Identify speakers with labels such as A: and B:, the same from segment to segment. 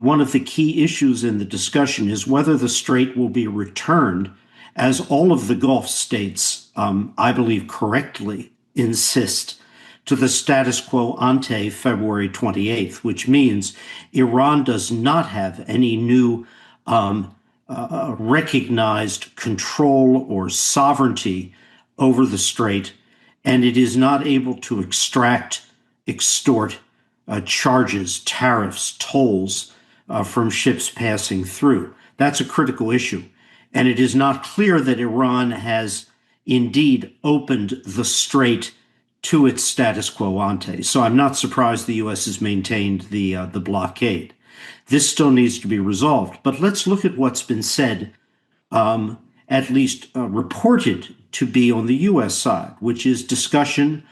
A: one of the key issues in the discussion is whether the strait will be returned, as all of the Gulf states, I believe correctly, insist, to the status quo ante February 28th, which means Iran does not have any new recognized control or sovereignty over the strait, and it is not able to extort charges, tariffs, tolls from ships passing through. That's a critical issue. And it is not clear that Iran has indeed opened the strait to its status quo ante. So I'm not surprised the U.S. has maintained the blockade. This still needs to be resolved. But let's look at what's been said, at least reported to be on the U.S. side, which is discussion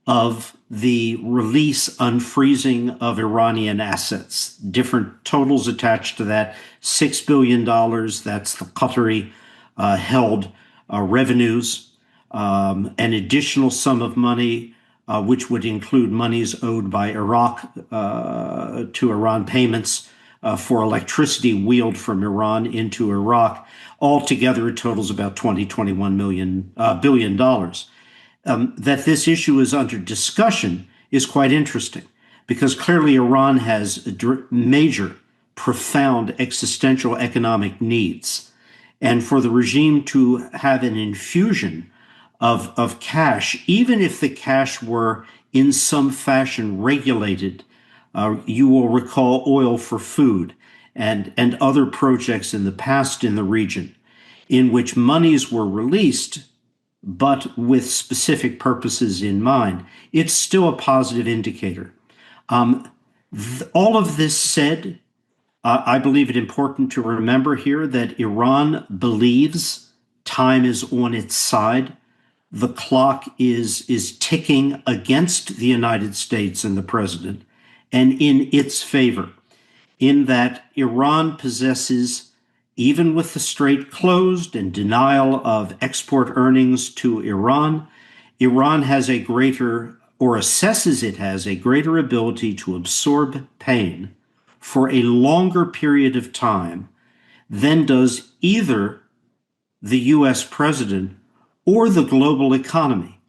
A: of the release, unfreezing of Iranian assets. Different totals attached to that. $6 billion, that's the Qatari held revenues. An additional sum of money, which would include monies owed by Iraq to Iran, payments for electricity wheeled from Iran into Iraq. Altogether, it totals about $21 billion. That this issue is under discussion is quite interesting, because clearly Iran has major, profound existential economic needs. And for the regime to have an infusion of cash, even if the cash were in some fashion regulated, you will recall oil for food and other projects in the past in the region, in which monies were released but with specific purposes in mind. It's still a positive indicator. All of this said, I believe it important to remember here that Iran believes time is on its side. The clock is ticking against the United States and the president, and in its favor, in that Iran possesses, even with the strait closed and denial of export earnings to Iran, Iran has a greater, or assesses it has a greater ability to absorb pain for a longer period of time than does either the U.S. president or the global economy.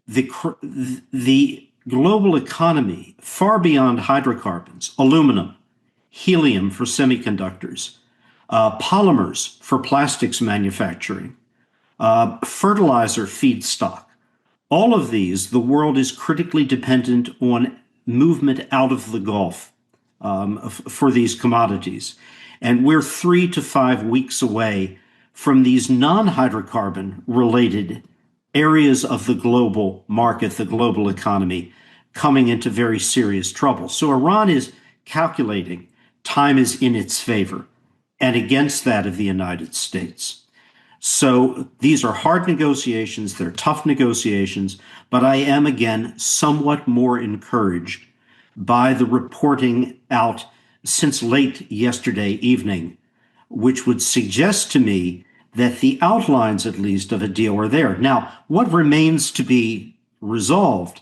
A: The global economy, far beyond hydrocarbons, aluminum, helium for semiconductors, polymers for plastics manufacturing, fertilizer feedstock. All of these, the world is critically dependent on movement out of the Gulf for these commodities. And we're 3 to 5 weeks away from these non-hydrocarbon related areas of the global market, the global economy, coming into very serious trouble. So Iran is calculating time is in its favor and against that of the United States. So these are hard negotiations, they're tough negotiations, but I am again somewhat more encouraged by the reporting out since late yesterday evening, which would suggest to me that the outlines, at least, of a deal are there. Now, what remains to be resolved,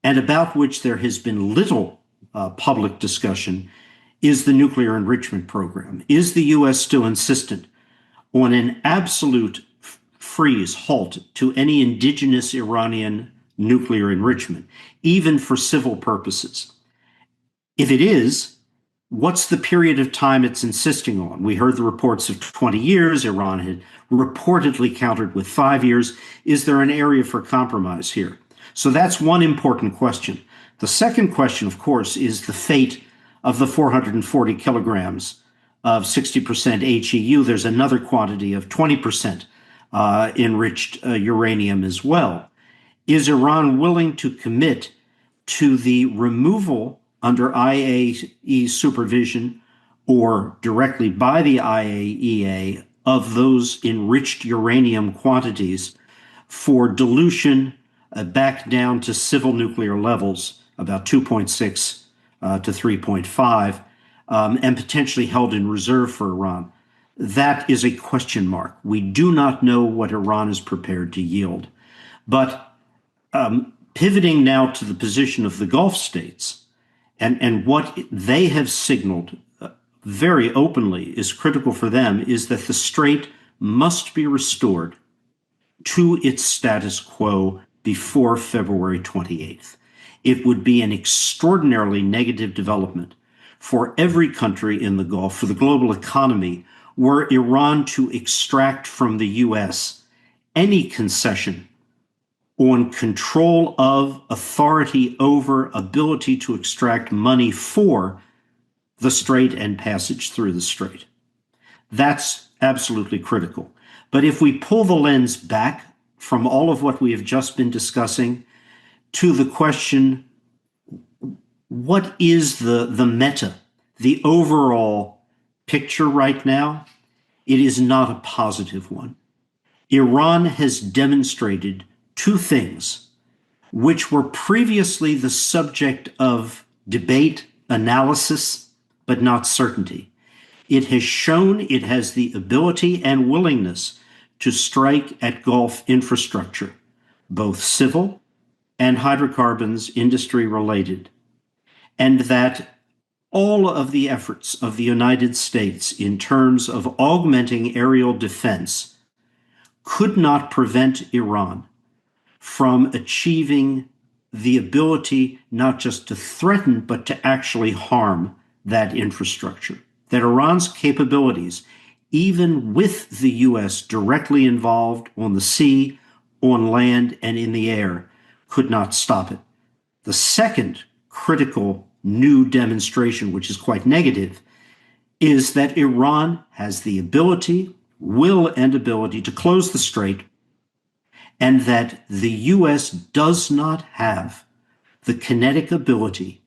A: and about which there has been little public discussion, is the nuclear enrichment program. Is the U.S. still insistent on an absolute freeze, halt to any indigenous Iranian nuclear enrichment, even for civil purposes? If it is, what's the period of time it's insisting on? We heard the reports of 20 years. Iran had reportedly countered with 5 years. Is there an area for compromise here? So that's one important question. The second question, of course, is the fate of the 440 kilograms of 60% HEU. There's another quantity of 20% enriched uranium as well. Is Iran willing to commit to the removal under IAEA supervision or directly by the IAEA of those enriched uranium quantities for dilution back down to civil nuclear levels, about 2.6 to 3.5, and potentially held in reserve for Iran? That is a question mark. We do not know what Iran is prepared to yield. But pivoting now to the position of the Gulf states and what they have signaled very openly is critical for them is that the strait must be restored to its status quo before February 28th. It would be an extraordinarily negative development for every country in the Gulf, for the global economy, were Iran to extract from the U.S. any concession on control of, authority over, ability to extract money for the strait and passage through the strait. That's absolutely critical. But if we pull the lens back from all of what we have just been discussing to the question, what is the meta, the overall picture right now? It is not a positive one. Iran has demonstrated two things which were previously the subject of debate, analysis, but not certainty. It has shown it has the ability and willingness to strike at Gulf infrastructure, both civil and hydrocarbons industry related, and that all of the efforts of the United States in terms of augmenting aerial defense could not prevent Iran from achieving the ability not just to threaten, but to actually harm that infrastructure. That Iran's capabilities, even with the U.S. directly involved on the sea, on land, and in the air, could not stop it. The second critical new demonstration, which is quite negative, is that Iran has the ability, will, and ability to close the strait, and that the U.S. does not have the kinetic ability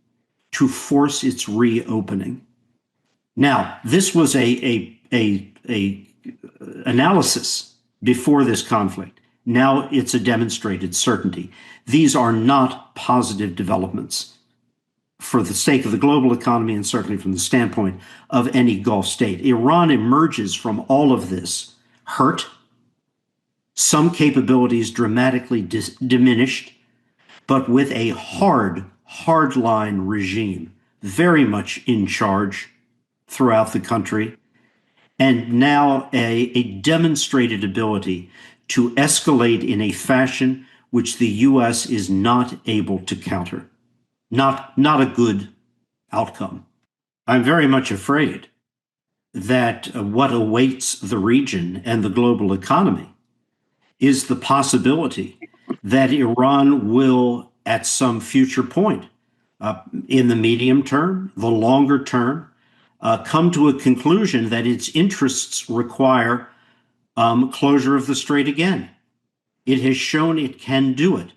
A: to force its reopening. Now, this was a analysis before this conflict. Now it's a demonstrated certainty. These are not positive developments for the sake of the global economy and certainly from the standpoint of any Gulf state. Iran emerges from all of this hurt, some capabilities dramatically diminished, but with a hardline regime very much in charge throughout the country, and now a demonstrated ability to escalate in a fashion which the U.S. is not able to counter. Not a good outcome. I'm very much afraid that what awaits the region and the global economy is the possibility that Iran will, at some future point, in the medium term, the longer term, come to a conclusion that its interests require closure of the strait again. It has shown it can do it,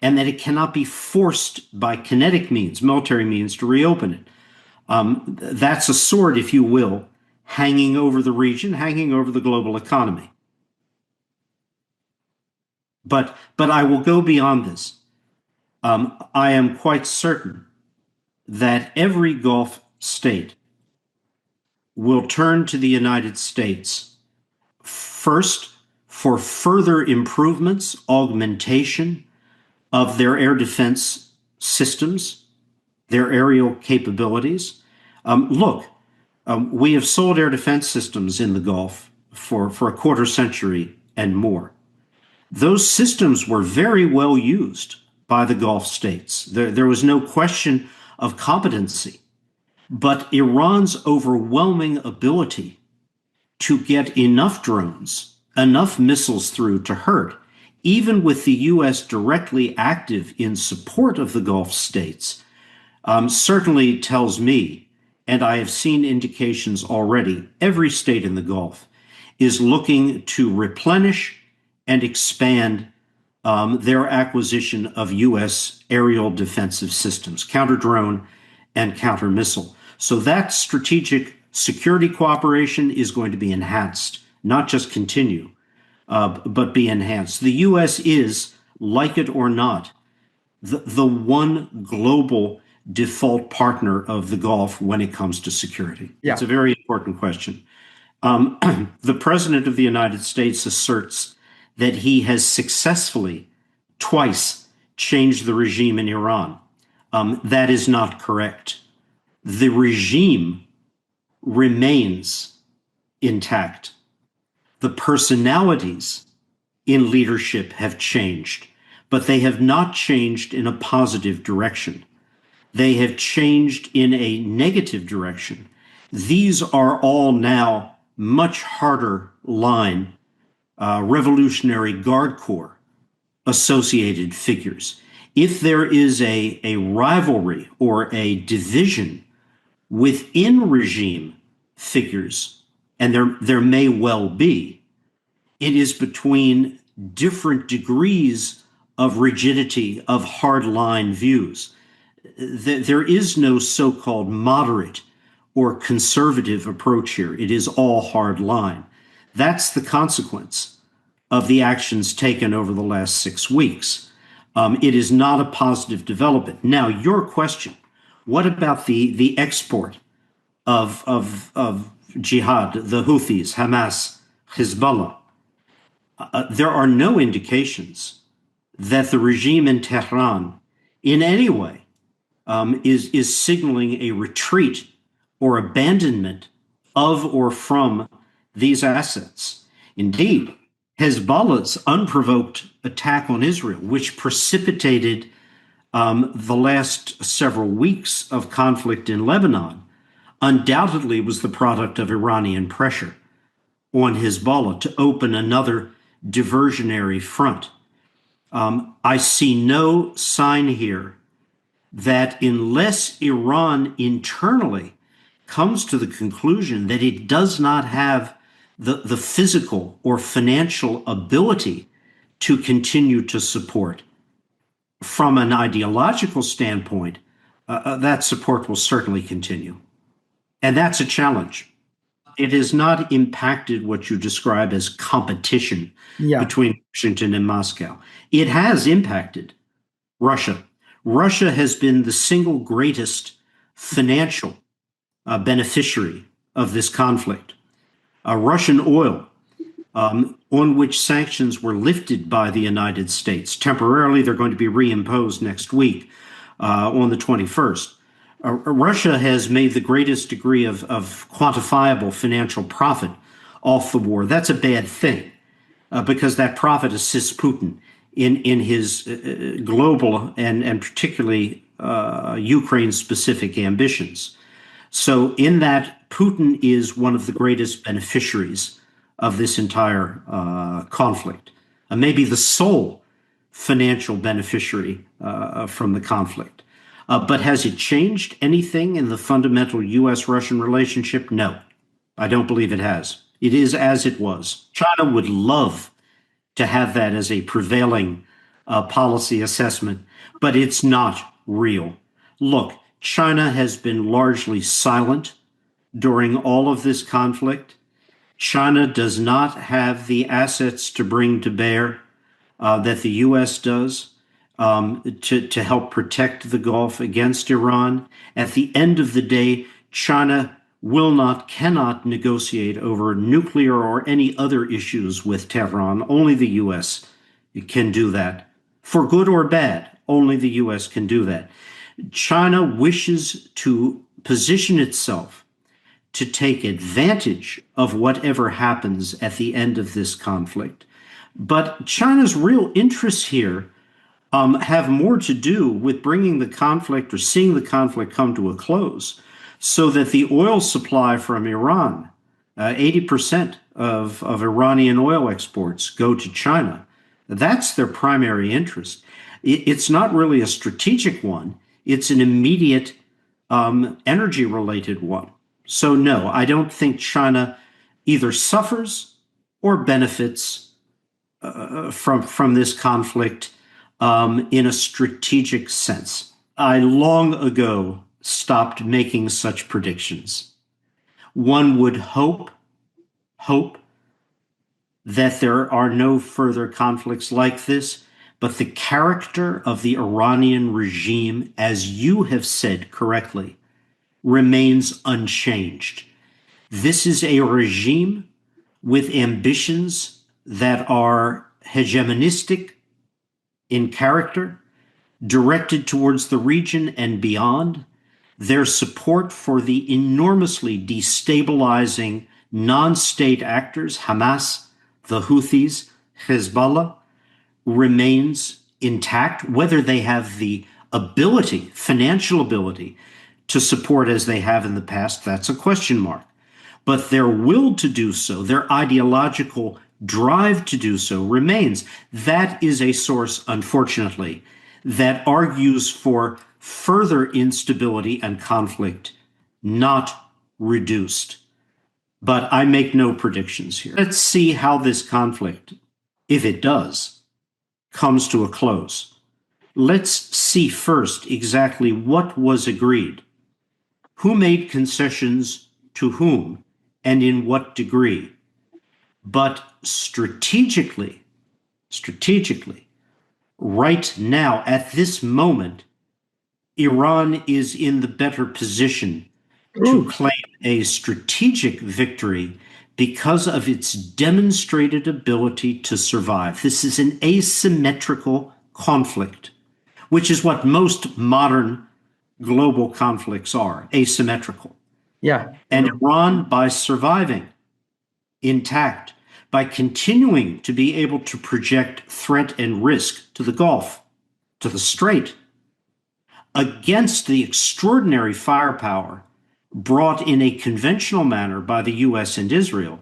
A: and that it cannot be forced by kinetic means, military means, to reopen it. That's a sword, if you will, hanging over the region, hanging over the global economy. But I will go beyond this. I am quite certain that every Gulf state will turn to the United States first for further improvements, augmentation of their air defense systems, their aerial capabilities. We have sold air defense systems in the Gulf for a quarter century and more. Those systems were very well used by the Gulf states. There was no question of competency, but Iran's overwhelming ability to get enough drones, enough missiles through to hurt, even with the U.S. directly active in support of the Gulf states, certainly tells me, and I have seen indications already, every state in the Gulf is looking to replenish and expand their acquisition of U.S. aerial defensive systems, counter-drone and counter-missile. So that strategic security cooperation is going to be enhanced, not just continue, but be enhanced. The U.S. is, like it or not, the one global default partner of the Gulf when it comes to security. Yeah. It's a very important question. The President of the United States asserts that he has successfully twice changed the regime in Iran. That is not correct. The regime remains intact. The personalities in leadership have changed, but they have not changed in a positive direction. They have changed in a negative direction. These are all now much harder line Revolutionary Guard Corps associated figures. If there is a rivalry or a division within regime figures, and there may well be, it is between different degrees of rigidity of hardline views. There is no so-called moderate or conservative approach here. It is all hard line. That's the consequence of the actions taken over the last 6 weeks. It is not a positive development. Now, your question, what about the export of jihad, the Houthis, Hamas, Hezbollah? There are no indications that the regime in Tehran in any way is signaling a retreat or abandonment of or from these assets. Indeed, Hezbollah's unprovoked attack on Israel, which precipitated the last several weeks of conflict in Lebanon, undoubtedly was the product of Iranian pressure on Hezbollah to open another diversionary front. I see no sign here that unless Iran internally comes to the conclusion that it does not have the physical or financial ability to continue to support, from an ideological standpoint, that support will certainly continue. And that's a challenge. It has not impacted what you describe as competition between Washington and Moscow. It has impacted Russia. Russia has been the single greatest financial beneficiary of this conflict. Russian oil, on which sanctions were lifted by the United States. Temporarily, they're going to be reimposed next week on the 21st. Russia has made the greatest degree of quantifiable financial profit off the war. That's a bad thing because that profit assists Putin in his global and particularly Ukraine-specific ambitions. So in that, Putin is one of the greatest beneficiaries of this entire conflict, maybe the sole financial beneficiary from the conflict. But has it changed anything in the fundamental U.S.-Russian relationship? No, I don't believe it has. It is as it was. China would love to have that as a prevailing policy assessment, but it's not real. Look, China has been largely silent during all of this conflict. China does not have the assets to bring to bear that the U.S. does to help protect the Gulf against Iran. At the end of the day, China cannot negotiate over nuclear or any other issues with Tehran. Only the U.S. can do that. For good or bad, only the U.S. can do that. China wishes to position itself to take advantage of whatever happens at the end of this conflict. But China's real interests here have more to do with bringing the conflict or seeing the conflict come to a close so that the oil supply from Iran, 80% of Iranian oil exports go to China. That's their primary interest. It's not really a strategic one. It's an immediate energy-related one. So no, I don't think China either suffers or benefits from this conflict in a strategic sense. I long ago stopped making such predictions. One would hope that there are no further conflicts like this, but the character of the Iranian regime, as you have said correctly, remains unchanged. This is a regime with ambitions that are hegemonistic in character, directed towards the region and beyond. their support for the enormously destabilizing non-state actors, Hamas, the Houthis, Hezbollah, remains intact. Whether they have the ability, financial ability, to support as they have in the past, that's a question mark. But their will to do so, their ideological drive to do so remains. That is a source, unfortunately, that argues for further instability and conflict, not reduced. But I make no predictions here. Let's see how this conflict, if it does, comes to a close. Let's see first exactly what was agreed. Who made concessions to whom and in what degree? But strategically, right now, at this moment, Iran is in the better position to claim a strategic victory because of its demonstrated ability to survive. This is an asymmetrical conflict, which is what most modern global conflicts are, asymmetrical.
B: Yeah.
A: And Iran, by surviving intact, by continuing to be able to project threat and risk to the Gulf, to the Strait, against the extraordinary firepower brought in a conventional manner by the US and Israel,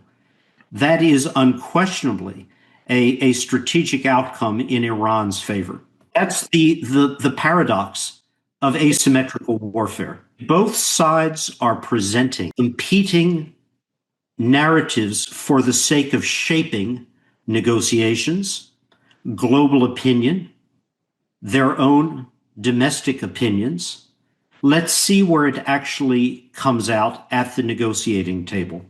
A: that is unquestionably a strategic outcome in Iran's favor. That's the paradox of asymmetrical warfare. Both sides are presenting competing narratives for the sake of shaping negotiations, global opinion, their own domestic opinions. Let's see where it actually comes out at the negotiating table.